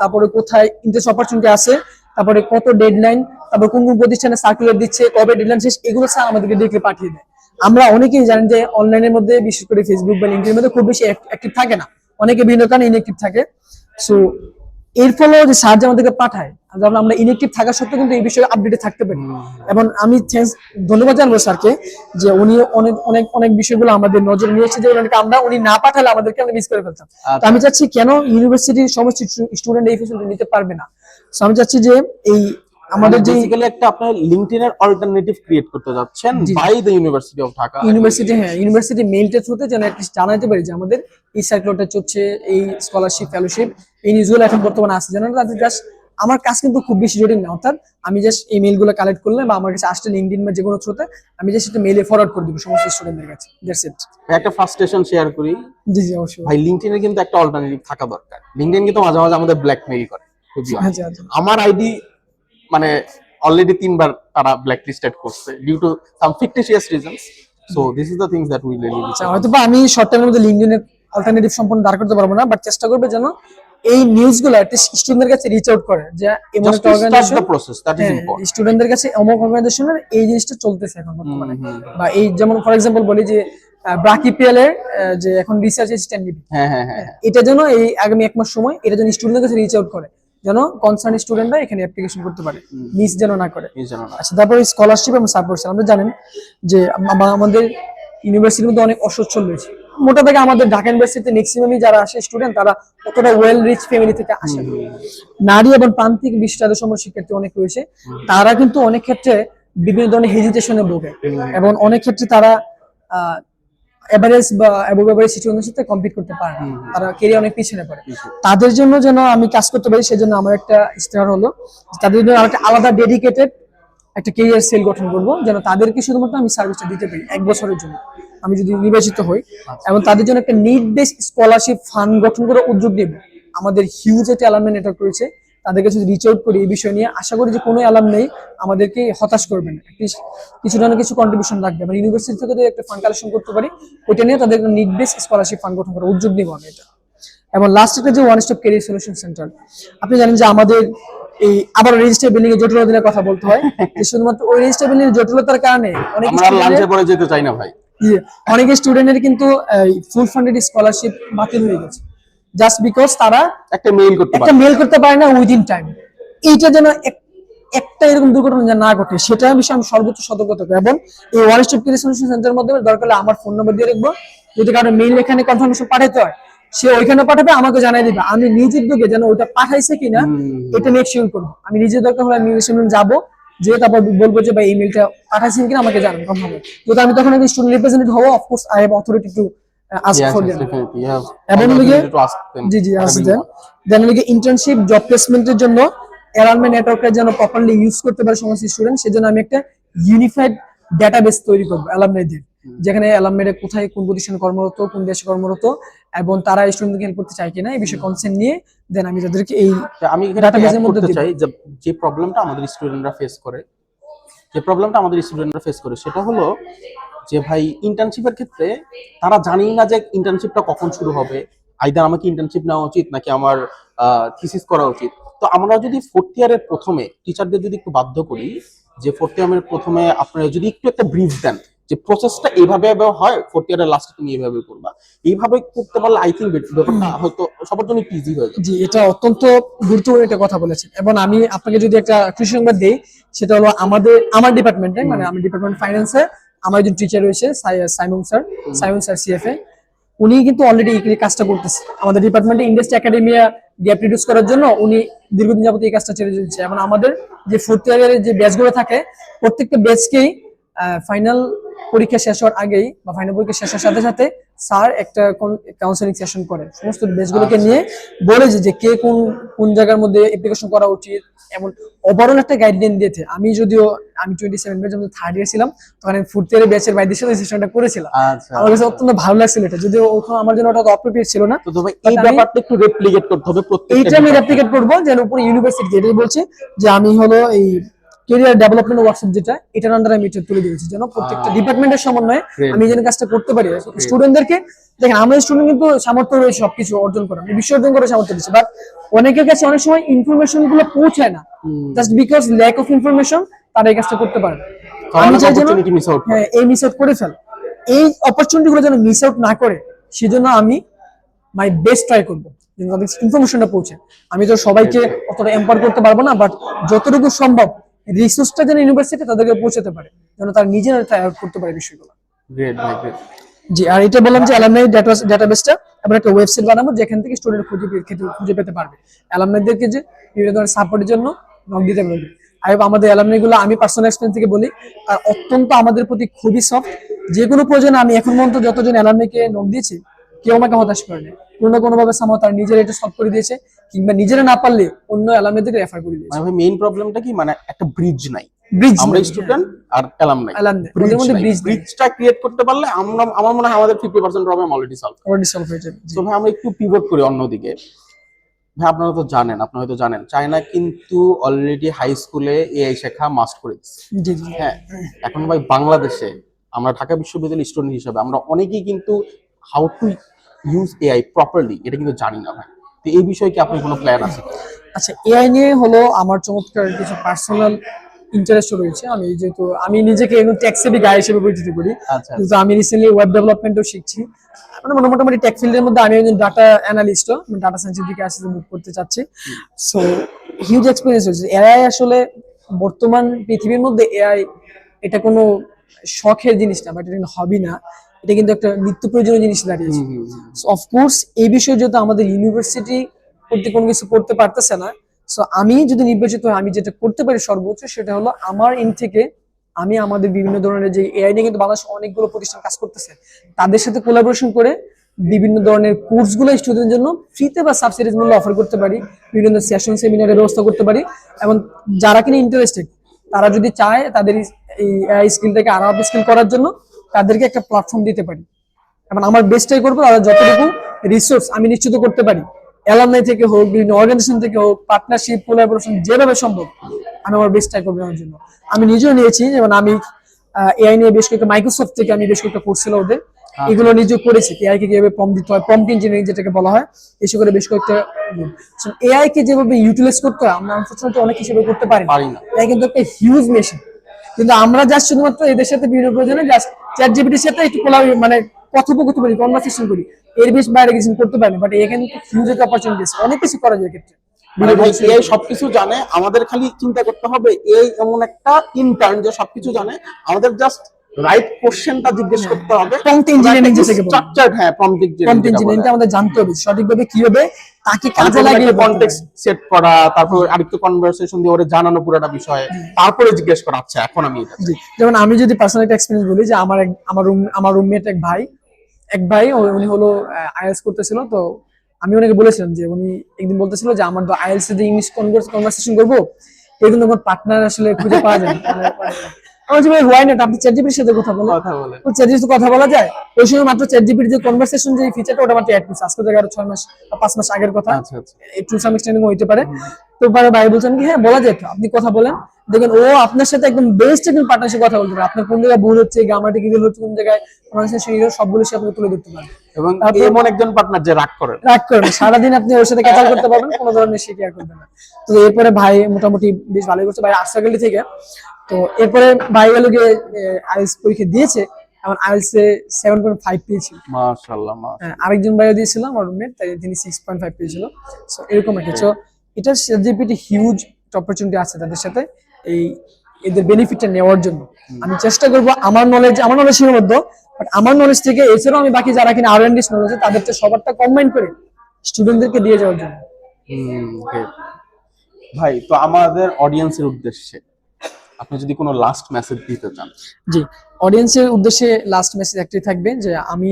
তারপরে কোথায় ইন্টার্নশিপ অপরচুনিটি আছে, তারপরে কত ডেডলাইন, তারপর কোন কোন প্রতিষ্ঠানে সার্কুলার দিচ্ছে, কবে ডেডলাইন শেষ, এগুলো স্যার আমাদেরকে দেখে পাঠিয়ে দেয়। আমরা অনেকেই জানেন যে অনলাইনের মধ্যে বিশেষ করে ফেসবুক বা লিঙ্কডইনের মধ্যে খুব বেশি অ্যাক্টিভ থাকে না, অনেকে বিভিন্ন কারণে ইনঅ্যাক্টিভ থাকে। সো এর ফলে যে স্যার যে আমাদেরকে পাঠায়, যখন আমরা ইনঅ্যাক্টিভ থাকা সত্ত্বেও কিন্তু এই বিষয়ে আপডেটে থাকতে পারি। এবং আমি ধন্যবাদ জানাবো স্যারকে যে উনি অনেক অনেক অনেক বিষয়গুলো আমাদের নজরে নিয়ে এসেছে, যেগুলো আমরা উনি না পাঠালে আমাদেরকে আমরা মিস করে ফেলতাম। তো আমি চাচ্ছি কেন ইউনিভার্সিটির সমস্ত স্টুডেন্ট এই ফেসিলিটি নিতে পারবে না। সো আমি চাচ্ছি যে এই আমাদের যে বেসিক্যালি একটা আপনার লিংকডইন এর অল্টারনেটিভ ক্রিয়েট করতে যাচ্ছেন by the university of Dhaka. University মেইলটা থ্রুতে যেন অ্যাটলিস্ট জানাতে পারি যে আমাদের এই সার্কুলারটা চলছে, এই স্কলারশিপ ফেলোশিপ এই নিউজগুলো এখন বর্তমানে আসছে, যেন তাদের জাস্ট আমার কাজ কিন্তু খুব বেশি জটিল না, অর্থাৎ আমি জাস্ট এই মেইলগুলো কালেক্ট করলে বা আমার কাছে আসলে লিঙ্কডইন বা যে কোনো থ্রুতে আমি জাস্ট একটা মেইলে ফরওয়ার্ড করে দিব সমস্ত স্টুডেন্টদের কাছে। That's it. একটা ফ্রাস্ট্রেশন শেয়ার করি। জি জি, অবশ্যই ভাই, লিংকডইনে কিন্তু একটা অল্টারনেটিভ থাকা দরকার। লিংকডইন কিন্তু মাঝে মাঝে আমাদের ব্ল্যাকমেইল করে। আমার আইডি মানে অলরেডি 3বার তারা ব্ল্যাকলিস্টেড করছে due to some fictitious reasons. So this is the things that we really need. হয়তো বা আমি শর্ট টাইমের মধ্যে লিঙ্কডইনের অল্টারনেটিভ সম্পূর্ণ দাঁড় করতে পারবো না, বাট চেষ্টা করবে যেন এই নিউজগুলো স্টুডেন্টদের কাছে রিচ আউট করে যে এমন একটা অর্গানাইজেশন, স্টুডেন্টদের কাছে অমুক অর্গানাইজেশনের এই জিনিসটা চলতেছে এখন বর্তমানে। বা এই যেমন ফর এক্সাম্পল বলি যে ব্রাকিপিএল এর যে এখন রিসার্চ অ্যাসিস্ট্যান্ট নিবে, এটা যেন এই আগামী 1 মাস সময় এটা যেন স্টুডেন্টদের কাছে রিচ আউট করে, যেন কনসার্ন স্টুডেন্টরা এখানে অ্যাপ্লিকেশন করতে পারে, মিস যেন না করে। আচ্ছা, তারপরে স্কলারশিপ এবং সাপোর্ট। আমরা জানেন যে আমাদের ইউনিভার্সিটির মধ্যে অনেক অসচ্ছল রয়েছে। মোটা থেকে আমাদের ঢাকা ইউনিভার্সিটিতে ম্যাক্সিমামই যারা আসে স্টুডেন্ট, তারা অতটা ওয়েল রিচ ফ্যামিলি থেকে আসে। নারী এবং প্রান্তিক বিশ্ববিদ্যালয় সম্পন্ন শিক্ষার্থী অনেক রয়েছে, তারা কিন্তু অনেক ক্ষেত্রে বিভিন্ন ধরনের হেজিটেশনে ভোগে এবং অনেক ক্ষেত্রে তারা এভারেজ বা অ্যাবভ এভারেজ স্টুডেন্টের সাথে কম্পিট করতে পারে না, তারা ক্যারিয়ার অনেক পিছনে পড়ে। তাদের জন্য যেন আমি কাজ করতে পারি, সেজন্য আমার একটা ইস্তেহার হলো তাদের জন্য একটা আলাদা ডেডিকেটেড একটা ক্যারিয়ার সেল গঠন করব, যেন তাদেরকে শুধুমাত্র আমি সার্ভিসটা দিতে পারি 1 বছরের জন্য আমি যদি নির্বাচিত হই, এবং তাদের জন্য একটা নিড বেস স্কলারশিপ ফান্ড গঠন করে উদ্যোগ নেব। আমাদের হিউজ একটা অ্যালামনাই নেটওয়ার্ক রয়েছে, তাদেরকে যদি রিচ আউট করি এই বিষয় নিয়ে, আশা করি যে কোনো অ্যালামনাই আমাদেরকে হতাশ করবে না, কিছু না কিছু কন্ট্রিবিউশন রাখবে। মানে ইউনিভার্সিটি থেকে যদি একটা ফান্ড কালেকশন করতে পারি, ওইটা নিয়ে তাদের নিড বেস স্কলারশিপ ফান্ড গঠন করার উদ্যোগ নেব আমি এটা। এবং লাস্ট একটা যে one stop career solution centre, আপনি জানেন যে আমাদের এই আবার রেজিস্টার বিল্ডিং এর জটিলতার কথা বলতে হয়, যে শুধুমাত্র ওই রেজিস্টার বিল্ডিং এর জটিলতার কারণে অনেক লাঞ্চে পরে যেতে চাই না ভাই, অনেক স্টুডেন্টের কিন্তু ফুল ফান্ডেড স্কলারশিপ বাতিল হয়ে গেছে জাস্ট বিকজ তারা একটা মেইল করতে পারে না উইদিন টাইম। এইটা যেন একটা এরকম দুর্ঘটনা যেন না ঘটে, সেটা বিষয়ে আমি সর্বোচ্চ সতর্ক থাকবো। এবং এই ওয়ান স্টপ ক্যারিয়ার সলিউশন সেন্টারের মাধ্যমে দরকার হলে আমার ফোন নাম্বার দিয়ে রাখবো, যদি কারো মেইল এখানে কনফার্মেশন পাঠাতে হয় সে ওইখানে পাঠাবে, আমাকে জানাই দিবে, আমি নিজ উদ্যোগে যেন ওইটা পাঠাইছে কিনা এটা মেক শিওর করবো। আমি নিজে দরকার হলে আমি যাবো, যে তারপর বলবো যে ভাই ইমেলটা পাঠাইছেন কিনা আমাকে জানান কনফার্ম। যদি আমি তখন একজন স্টুডেন্ট রিপ্রেজেন্টেটিভ হবো, of course I have authority to ask for them. এবং জি জি আস্ক দেম। দেন ইন্টার্নশিপ জব প্লেসমেন্টের জন্য অ্যালামনাই নেটওয়ার্কটা যেন প্রপারলি ইউজ করতে পারে সমস্ত স্টুডেন্ট, সেজন্য আমি একটা ইউনিফাইড ডাটাবেস তৈরি করবো অ্যালামনাইদের, যেখানে অ্যালামনেরা কোথায় কোন প্রতিষ্ঠানে কর্মরত, কোন দেশে কর্মরত, এবং তারা স্টুডেন্টকে হেল্প করতে চায় কিনা এই বিষয়ে কনসেন্ট নিয়ে দেন আমি তাদেরকে এই আমি এখানে ডাটাবেজের add মধ্যে করতে দিব। চাই যে প্রবলেমটা আমাদের স্টুডেন্টরা ফেস করে সেটা হলো যে ভাই ইন্টার্নশিপের ক্ষেত্রে তারা জানেই না যে ইন্টার্নশিপটা কখন শুরু হবে, আইদার আমাকে ইন্টার্নশিপ নেওয়া উচিত নাকি আমার থিসিস করা উচিত। তো আমরা যদি ফোর্থ ইয়ারের প্রথমে টিচারদের যদি একটু বাধ্য করি যে ফোর্থ ইয়ারের প্রথমে আপনারা যদি একটু একটা ব্রিফ দেন যে প্রসেসটা এইভাবে হয়, ফোর্থ ইয়ারের লাস্টে তুমি এইভাবে করবা, এইভাবে করতে পারলে আই থিঙ্ক ব্যাপারটা হয়তো সবার জন্য একটু ইজি হয়ে যাবে। জি, এটা অত্যন্ত গুরুত্বপূর্ণ একটা কথা বলেছেন। এবং আমি আপনাকে যদি একটা খুশি সংবাদ দিই, সেটা হলো আমার ডিপার্টমেন্টে, মানে আমি ডিপার্টমেন্ট ফাইন্যান্সে আমার একজন টিচার রয়েছে সাইমন স্যার সিএফএ, উনি কিন্তু অলরেডি এই কাজটা করতেছে আমাদের ডিপার্টমেন্টে ইন্ডাস্ট্রি একাডেমিয়া গ্যাপ রিডিউস করার জন্য। উনি দীর্ঘদিন যাবত এই কাজটা ছেড়ে দিচ্ছে। এবং আমাদের যে ফোর্থ ইয়ারের যে ব্যাচগুলো থাকে, প্রত্যেকটা ব্যাচকেই ফাইনাল পরীক্ষা শেষ হওয়ার আগেই বা ফাইনাল পরীক্ষা শেষ হওয়ার সাথে সাথে স্যার একটা কাউন্সেলিং সেশন করে সমস্ত ব্যাচগুলোকে নিয়ে, বলে যে কে কোন কোন জায়গার মধ্যে অ্যাপ্লিকেশন করা উচিত, এমন ওভারঅল একটা গাইডলাইন দিয়েছে। আমি 27 ব্যাচ যখন থার্ড ইয়ার ছিলাম, তখন আমি ফোর্থ ইয়ারের ব্যাচের বাইদের সাথে সেশনটা করেছিলাম। আমার কাছে অত্যন্ত ভালো লাগছিল এটা, যদিও ওখানে আমার জন্য ওটা অপ্রোপ্রিয়েট ছিল না। তো ভাই এই ব্যাপারটা একটু রেপ্লিকেট করতে হবে প্রত্যেকটা, এইটা আমি রেপ্লিকেট করব যেন উপরে ইউনিভার্সিটি যেটা বলছে যে আমি হলো এই ক্যারিয়ার ডেভেলপমেন্ট ওয়ার্কশপ যেটা, এটার আন্ডারে আমি এটা তুলে দিয়েছি যেন প্রত্যেকটা ডিপার্টমেন্টের সমন্বয়ে আমি যেন কাজটা করতে পারি স্টুডেন্টদেরকে। দেখেন আমাদের স্টুডেন্ট কিন্তু সামর্থ্য রয়েছে সবকিছু অর্জন করার, বিশ্ব অর্জন করার সামর্থ্য রয়েছে, বাট অনেকের কাছে অনেক সময় ইনফরমেশন গুলো পৌঁছায় না, just because lack of information তারা এই কাজটা করতে পারে। আমি চাই যেন হ্যাঁ এই মিস আউট করে ফেলে, এই অপরচুনিটি গুলো যেন মিস আউট না করে, সেজন্য আমি মাই বেস্ট ট্রাই করবো যেন তাদের ইনফরমেশনটা পৌঁছে। আমি তো সবাইকে অতটা এম্পাওয়ার করতে পারবো না, বাট যতটুকু সম্ভব রিসোর্সটা যেন ইউনিভার্সিটি তাদেরকে পৌঁছাতে পারে, যেন তারা নিজেরা ট্রাই আউট করতে পারে বিষয়গুলো। গ্রেট ভাই, গ্রেট। জি, আর এটা বললাম যে অ্যালামনাই ডাটাবেসটা আমরা একটা ওয়েবসাইট বানাবো যেখান থেকে স্টুডেন্ট খুঁজে পেতে পারবে, অ্যালামনাইদেরকে যে বিভিন্ন ধরনের সাপোর্টের জন্য নক দিতে পারবে। আর আমাদের অ্যালামনাই গুলো আমি পার্সোনাল এক্সপেরিয়েন্স থেকে বলি, আর অত্যন্ত আমাদের প্রতি খুবই সফট। যে কোনো প্রয়োজনে আমি এখন পর্যন্ত যতজন অ্যালামনাইকে নক দিয়েছি, কেউ আমাকে হতাশ করেনি। কোনো না কোনো ভাবে সামা তারা নিজেরা এটা সলভ করে দিয়েছে, কিংবা নিজেরা না পারলে অন্য অ্যালামনাইদেরকে রেফার করে দিয়েছে। মানে মেইন প্রবলেমটা কি, মানে একটা ব্রিজ নাই, ব্রিজ আমরা স্টুডেন্ট আর অ্যালামনাই, ব্রিজটা ক্রিয়েট করতে পারলে আমার মনে হয় আমাদের 50% প্রবলেম অলরেডি সলভ হয়ে যাবে। তো ভাই আমরা একটু পিভট করি অন্যদিকে। ভাই আপনারা হয়তো জানেন চায়না কিন্তু অলরেডি হাই স্কুলে এআই শেখা মাস্ট করে দিচ্ছে। হ্যাঁ, এখন ভাই বাংলাদেশে আমরা ঢাকা বিশ্ববিদ্যালয়ের স্টুডেন্ট হিসেবে আমরা অনেকেই কিন্তু how to use AI properly এটা কিন্তু জানি না ভাই। তো এই বিষয়ে কি আপনার কোনো প্ল্যান আছে? আচ্ছা, এআই নিয়ে হলো আমার চমৎকার কিছু পার্সোনাল ইন্টারেস্ট রয়েছে। যেহেতু আমি নিজেকে টেক সেভি গাই হিসেবে পরিচিত করি, কিন্তু আমি রিসেন্টলি ওয়েব ডেভেলপমেন্টও শিখছি। মানে মোটামুটি টেক ফিল্ডের মধ্যে আমি একজন ডাটা অ্যানালিস্ট, ডাটা সায়েন্সের দিকে আসতে মুভ করতে চাচ্ছি। সো হিউজ এক্সপেরিয়েন্স হয়েছে। এআই আসলে বর্তমান পৃথিবীর মধ্যে এআই এটা কোনো শখের জিনিস না, বাট এটা হবি না, এটা কিন্তু একটা নিত্য প্রয়োজনীয় জিনিস দাঁড়িয়েছে। অফকোর্স এই বিষয়ে যেহেতু আমাদের ইউনিভার্সিটি করতে কোনো কিছু করতে পারতেছে না, সো আমি যদি নির্বাচিত হই, আমি যেটা করতে পারি সর্বোচ্চ সেটা হলো আমার ইন থেকে আমি আমাদের বিভিন্ন ধরনের যে এআই নিয়ে কিন্তু বাংলাদেশে অনেকগুলো প্রতিষ্ঠান কাজ করতেছে, তাদের সাথে কোলাবোরেশন করে বিভিন্ন ধরনের কোর্সগুলো স্টুডেন্টের জন্য ফ্রিতে বা সাবসিডিজ মূল্যে অফার করতে পারি, বিভিন্ন সেশন সেমিনারের ব্যবস্থা করতে পারি। এবং যারা কিনা ইন্টারেস্টেড, তারা যদি চায় তাদের এই এআই স্কিলটাকে আরো আপ স্কিল করার জন্য, তাদেরকে একটা প্ল্যাটফর্ম দিতে পারি। এবং আমার বেস্টটাই করবো, আর যতটুকু রিসোর্স আমি নিশ্চিত করতে পারি, অ্যালামনাই থেকে হোক, বিভিন্ন অর্গানাইজেশন থেকে হোক, পার্টনারশিপ কোলাবোরেশন যেভাবে সম্ভব আমি আমার বেস্ট ট্রাই করবো আমার জন্য। আমি নিজেও নিয়েছি, যেমন আমি এআই নিয়ে বেশ কয়েকটা মাইক্রোসফট থেকে আমি বেশ কয়েকটা কোর্স ছিল ওদের, এগুলো নিজেও করেছি। এআই কে কিভাবে প্রম্পট দিতে হয়, প্রম্পট ইঞ্জিনিয়ারিং যেটাকে বলা হয়, এসে করে বেশ কয়েকটা। এআই কে যেভাবে ইউটিলাইজ করতে হয় আমরা আনফরচুনেটলি অনেক হিসেবে করতে পারি না। এআই কিন্তু একটা হিউজ মেশিন, কিন্তু আমরা জাস্ট শুধুমাত্র এদের সাথে বিভিন্ন প্রয়োজনে জাস্ট চ্যাট জিপিটির সাথে একটু মানে কথোপকথন করি, কনভারসেশন করি, এর বেশ বাইরে কিছু করতে পারি। বাট এখানে হিউজ একটা অপরচুনিটি আছে, অনেক কিছু করা যায় ক্ষেত্রে। এআই সবকিছু জানে, আমাদের খালি চিন্তা করতে হবে এআই এমন একটা ইন্টার্ন যে সবকিছু জানে, আমাদের জাস্ট রাইট কোশ্চেনটা জিজ্ঞেস করতে হবে। প্রম্পট ইঞ্জিনিয়ারিং যেটাকে বলে, স্ট্রাকচারড, হ্যাঁ প্রম্পট ইঞ্জিনিয়ারিংটা আমাদের জানতে হবে সঠিকভাবে কিভাবে তাকে কাজে লাগিয়ে কনটেক্সট সেট করা, তারপর আরেকটু কনভারসেশন দিয়ে ওরে জানানো পুরোটা বিষয়, তারপরে জিজ্ঞেস করা আচ্ছা এখন আমি এটা। যেমন আমি যদি পার্সোনাল একটা এক্সপেরিয়েন্স বলি, যে আমার রুমমেট এক ভাই উনি হলো আইএলটিএস করতেছিল। তো আমি ওনাকে বলেছিলাম যে উনি একদিন বলতেছিল যে আমার তো আইএলটিএস এ ইংলিশ কনভারসেশন করবো, এই কিন্তু আমার পার্টনার আসলে খুঁজে পাওয়া যায় না। আমার যে ভাই হোয়াই নট, আপনি চ্যাটজিপিটির সাথে কথা বলেন। কথা বলেন। তো চ্যাটজিপিটির কথা বলা যায়, ওই সময় মাত্র চ্যাটজিপিটির যে কনভারসেশন যে ফিচারটা ওটা মাত্র অ্যাড করছে, আজকে থেকে আরো 6 মাস বা 5 মাস আগের কথা, আচ্ছা আচ্ছা। একটু সাম এক্সটেন্ডিং হইতে পারে। তো পরে ভাই বলছেন কি হ্যাঁ বলা যায়, তো আপনি কথা বলেন, দেখেন ও আপনার সাথে একদম বেস্ট একদম পার্টনারশিপ কথা বলতে পারে, আপনার কোন জায়গায় ভুল হচ্ছে, গ্রামাটিক্যাল হচ্ছে কোন জায়গায়, প্রনাউন্সিয়েশন সবগুলো সে আপনাকে তুলে ধরতে পারে। এবং তারপর- এমন একজন পার্টনার যে রাগ করেন। রাগ করবে সারাদিন, আপনি ওর সাথে ক্যাচাল করতে পারবেন, কোনো ধরনের সে কেয়ার করবে না। তো এরপরে ভাই মোটামুটি বেশ ভালোই করছে, ভাই আশ্রাগালি থেকে। তো এরপরে ভাই গেল গিয়ে আইএলস পরীক্ষা দিয়েছে, এখন আইএলস এ 7.5 পেয়েছিল। মাশাআল্লাহ মাশাআল্লাহ। আরেকজন ভাইও দিয়েছিল আমার রুমমেট, তাই তিনি 6.5 পেয়েছিল। সো এরকম একটা, সো এটা চ্যাটজিপিটি হিউজ অপরচুনিটি আছে তাদের সাথে এই এদের বেনিফিটটা নেওয়ার জন্য। আমি চেষ্টা করব আমার নলেজ সীমাবদ্ধ, বাট আমার নলেজ থেকে এছাড়াও আমি বাকি যারা কিনা আর&ডি নলেজ আছে তাদেরটা সবারটা কম্বাইন করে স্টুডেন্টদেরকে দিয়ে যাওয়ার জন্য। great. ভাই তো আমাদের অডিয়েন্সের উদ্দেশ্যে আপনি যদি কোনো লাস্ট মেসেজ দিতে চান। জি, অডিয়েন্সের উদ্দেশ্যে লাস্ট মেসেজ একটাই থাকবে যে আমি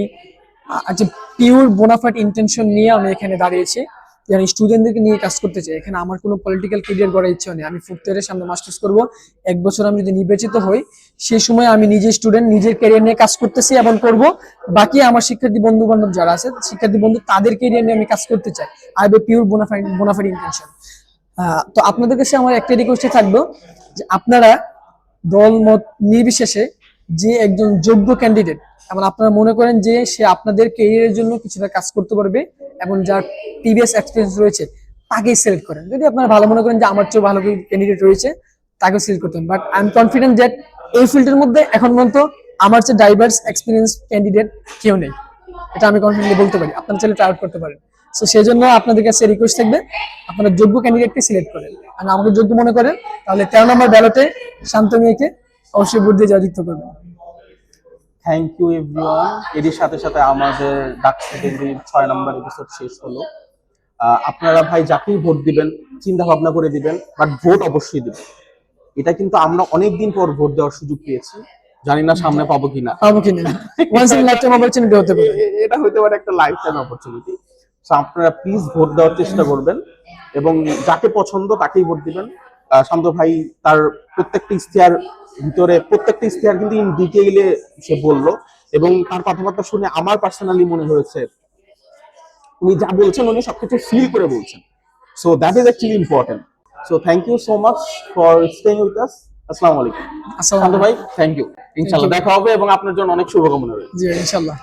একটা পিওর বোনাফাইড ইন্টেনশন নিয়ে আমি এখানে দাঁড়িয়েছি, যে আমি স্টুডেন্টদেরকে নিয়ে কাজ করতে চাই। এখানে আমার কোনো পলিটিক্যাল ক্যারিয়ার গড়ার ইচ্ছা নেই। আমি 4th ইয়ারের সামনে মাস্টার্স করব, 1 বছর আমি যদি নির্বাচিত হই সেই সময় আমি নিজে স্টুডেন্ট, নিজের ক্যারিয়ার নিয়ে কাজ করতেছি এবং করব। বাকি আমার শিক্ষার্থী বন্ধু বান্ধব যারা আছে, শিক্ষার্থী বন্ধু তাদের ক্যারিয়ার নিয়ে আমি কাজ করতে চাই। I have a pure bona fide intention. তো আপনাদের কাছে আমার একটা রিকোয়েস্ট থাকবে যে আপনারা দল মত নির্বিশেষে যে একজন যোগ্য ক্যান্ডিডেট এবং আপনারা মনে করেন যে সে আপনাদের ক্যারিয়ারের জন্য কিছুটা কাজ করতে পারবে এবং যার প্রিভিয়াস এক্সপিরিয়েন্স রয়েছে তাকেই সিলেক্ট করেন। যদি আপনারা ভালো মনে করেন যে আমার চেয়ে ভালো ক্যান্ডিডেট রয়েছে তাকে সিলেক্ট করতেন, but I am confident that এই ফিল্ডের মধ্যে এখন পর্যন্ত আমার চেয়ে ডাইভার্স এক্সপিরিয়েন্স ক্যান্ডিডেট কেউ নেই, এটা আমি কনফিডেন্টলি বলতে পারি। আপনারা চাইলে ট্রাই আউট করতে পারেন। সো সেই জন্য আপনাদের কাছে রিকোয়েস্ট থাকবে আপনারা যোগ্য ক্যান্ডিডেটকে সিলেক্ট করেন, আর আমাকে যোগ্য মনে করেন তাহলে 13 নম্বর ব্যালটে শান্ত মেয়েকে অবশ্যই ভোট দিয়ে জয়যুক্ত করবেন। Thank you everyone. এর সাথে সাথে আমাদের ডাক সেকেন্ডারির 6 নম্বর এপিসোড শেষ হলো। আপনারা ভাই যাকেই ভোট দিবেন চিন্তা ভাবনা করে দিবেন, বাট ভোট অবশ্যই দিবেন। এটা কিন্তু আমরা অনেকদিন পর ভোট দেওয়ার সুযোগ পেয়েছি, জানি না সামনে পাবো কিনা। Once in life time opportunity হতে পারে, এটা হতে পারে একটা লাইফ টাইম অপরচুনিটি। সো আপনারা প্লিজ ভোট দেওয়ার চেষ্টা করবেন এবং যাকে পছন্দ তাকেই ভোট দিবেন। শান্ত ভাই তার প্রত্যেকটা ইশতেহার ভিতরে প্রত্যেকটা ইশতেহার কিন্তু ইন ডিটেইলে সে বললো, এবং তার কথাবার্তা শুনে আমার পার্সোনালি মনে হয়েছে উনি যা বলছেন উনি সবকিছু ফিল করে বলছেন। So that is actually important. So thank you so much for staying with us. আসসালামু আলাইকুম। শান্ত ভাই থ্যাংক ইউ। ইনশাআল্লাহ দেখা হবে এবং আপনার জন্য অনেক শুভকামনা রইল। জি ইনশাআল্লাহ।